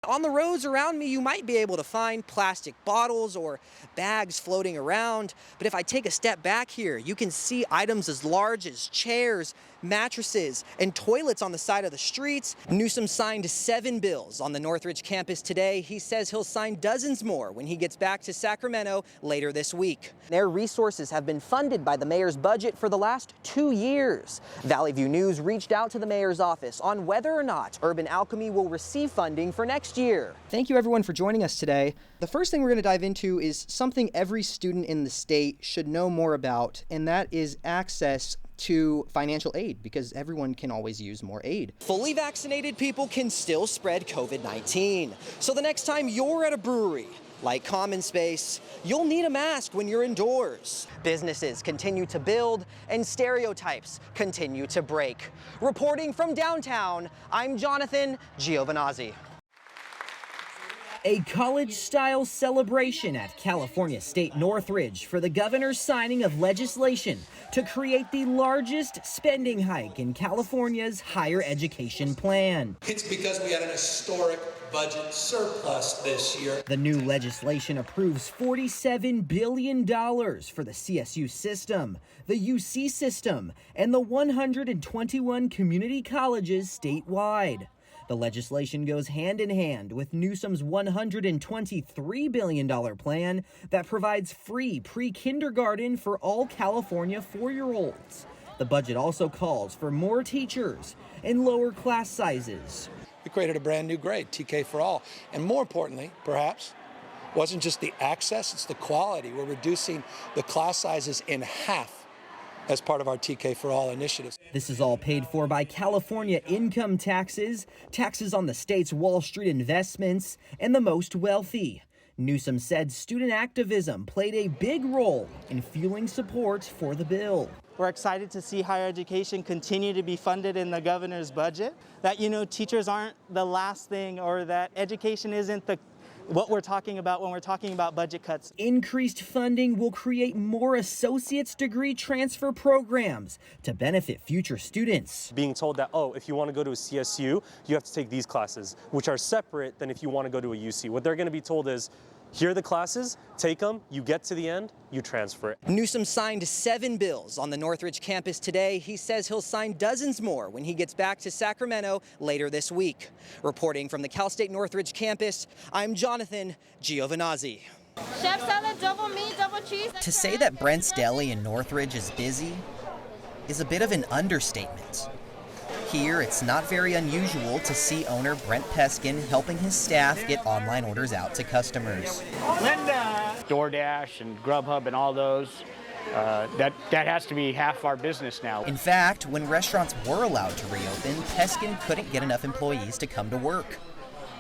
On the roads around me, you might be able to find plastic bottles or bags floating around, but if I take a step back here, you can see items as large as chairs, mattresses, and toilets on the side of the streets. Newsom signed 7 bills on the Northridge campus today. He says he'll sign dozens more when he gets back to Sacramento later this week. Their resources have been funded by the mayor's budget for the last 2 years. Valley View News reached out to the mayor's office on whether or not Urban Alchemy will receive funding for next year. Thank you everyone for joining us today. The first thing we're going to dive into is something every student in the state should know more about, and that is access to financial aid, because everyone can always use more aid. Fully vaccinated people can still spread COVID-19. So the next time you're at a brewery, like Common Space, you'll need a mask when you're indoors. Businesses continue to build and stereotypes continue to break. Reporting from downtown, I'm Jonathan Giovanazzi. A college-style celebration at California State Northridge for the governor's signing of legislation to create the largest spending hike in California's higher education plan. It's because we had an historic budget surplus this year. The new legislation approves $47 billion for the CSU system, the UC system, and the 121 community colleges statewide. The legislation goes hand in hand with Newsom's $123 billion plan that provides free pre-kindergarten for all California 4-year-olds. The budget also calls for more teachers and lower class sizes. We created a brand new grade, TK for all. And more importantly, perhaps, wasn't just the access, it's the quality. We're reducing the class sizes in half as part of our TK for All initiatives. This is all paid for by California income taxes, taxes on the state's Wall Street investments, and the most wealthy. Newsom said student activism played a big role in fueling support for the bill. We're excited to see higher education continue to be funded in the governor's budget, that, teachers aren't the last thing, or that education isn't what we're talking about when we're talking about budget cuts. Increased funding will create more associate's degree transfer programs to benefit future students. Being told that, if you want to go to a CSU, you have to take these classes, which are separate than if you want to go to a UC. What they're going to be told is, here are the classes, take them, you get to the end, you transfer it. Newsom signed 7 bills on the Northridge campus today. He says he'll sign dozens more when he gets back to Sacramento later this week. Reporting from the Cal State Northridge campus, I'm Jonathan Giovanazzi. Chef salad, double meat, double cheese. To say that Brent's Deli in Northridge is busy is a bit of an understatement. Here, it's not very unusual to see owner Brent Peskin helping his staff get online orders out to customers. Linda! DoorDash and Grubhub and all those, that has to be half our business now. In fact, when restaurants were allowed to reopen, Peskin couldn't get enough employees to come to work.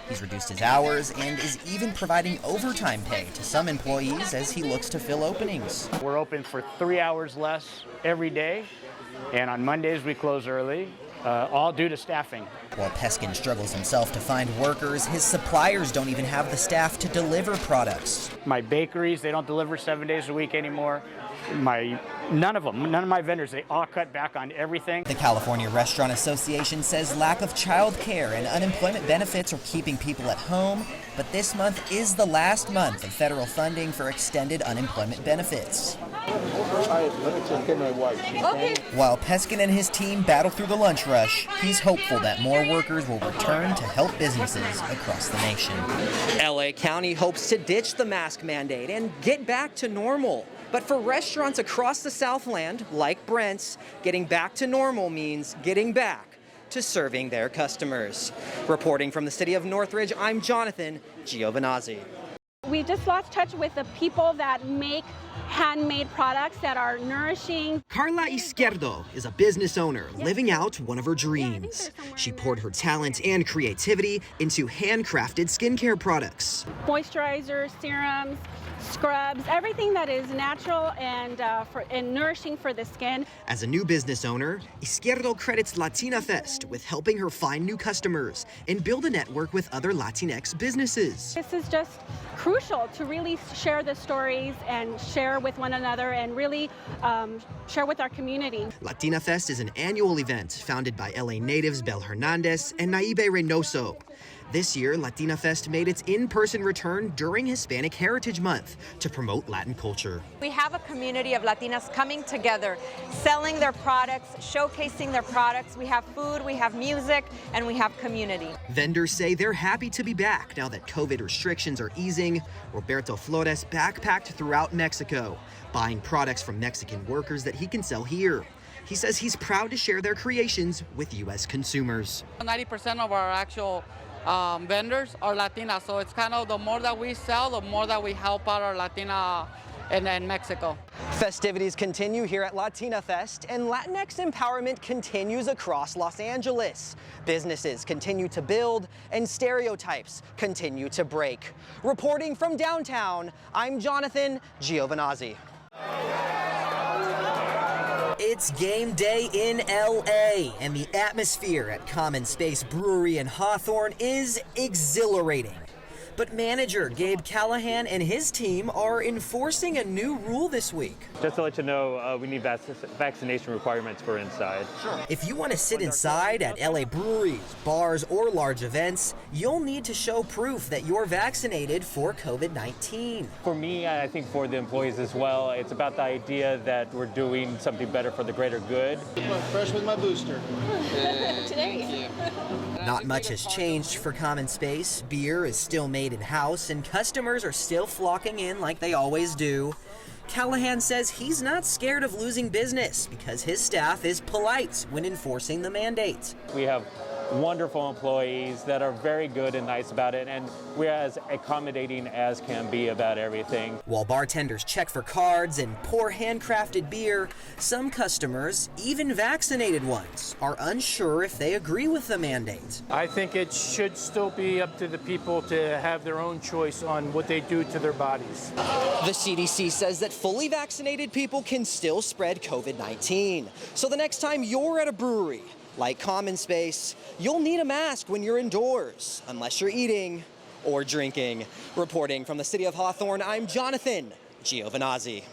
He's reduced his hours and is even providing overtime pay to some employees as he looks to fill openings. We're open for 3 hours less every day, and on Mondays we close early. All due to staffing. While Peskin struggles himself to find workers, his suppliers don't even have the staff to deliver products. My bakeries, they don't deliver 7 days a week anymore. None of my vendors, they all cut back on everything. The California Restaurant Association says lack of child care and unemployment benefits are keeping people at home, but this month is the last month of federal funding for extended unemployment benefits. While Peskin and his team battle through the lunch rush, he's hopeful that more workers will return to help businesses across the nation. LA County hopes to ditch the mask mandate and get back to normal. But for restaurants across the Southland, like Brent's, getting back to normal means getting back to serving their customers. Reporting from the city of Northridge, I'm Jonathan Giovanazzi. We just lost touch with the people that make handmade products that are nourishing. Carla Izquierdo is a business owner living out one of her dreams. She poured her talent and creativity into handcrafted skincare products. Moisturizers, serums, scrubs, everything that is natural and nourishing for the skin. As a new business owner, Izquierdo credits Latina Fest with helping her find new customers and build a network with other Latinx businesses. This is just crucial to really share the stories and share with one another and really share with our community. Latina Fest is an annual event founded by LA natives Bel Hernandez and Naibe Reynoso. This year, Latina Fest made its in-person return during Hispanic Heritage Month to promote Latin culture. We have a community of Latinas coming together, selling their products, showcasing their products. We have food, we have music, and we have community. Vendors say they're happy to be back now that COVID restrictions are easing. Roberto Flores backpacked throughout Mexico, buying products from Mexican workers that he can sell here. He says he's proud to share their creations with U.S. consumers. 90% of our actual vendors are Latina, so it's kind of the more that we sell, the more that we help out our Latina in Mexico. Festivities continue here at Latina Fest, and Latinx empowerment continues across Los Angeles. Businesses continue to build, and stereotypes continue to break. Reporting from downtown, I'm Jonathan Giovanazzi. It's game day in LA, and the atmosphere at Common Space Brewery in Hawthorne is exhilarating. But manager Gabe Callahan and his team are enforcing a new rule this week. Just to let you know, we need vaccination requirements for inside. Sure. If you want to sit inside at LA breweries, bars, or large events, you'll need to show proof that you're vaccinated for COVID-19. For me, I think for the employees as well, it's about the idea that we're doing something better for the greater good. Fresh with my booster. Today. Not much has changed for Common Space. Beer is still made in-house, and customers are still flocking in like they always do. Callahan says he's not scared of losing business because his staff is polite when enforcing the mandate. We have wonderful employees that are very good and nice about it, and we're as accommodating as can be about everything. While bartenders check for cards and pour handcrafted beer, some customers, even vaccinated ones, are unsure if they agree with the mandate. I think it should still be up to the people to have their own choice on what they do to their bodies. The CDC says that fully vaccinated people can still spread COVID-19. So the next time you're at a brewery, like Common Space, you'll need a mask when you're indoors, unless you're eating or drinking. Reporting from the city of Hawthorne, I'm Jonathan Giovanazzi.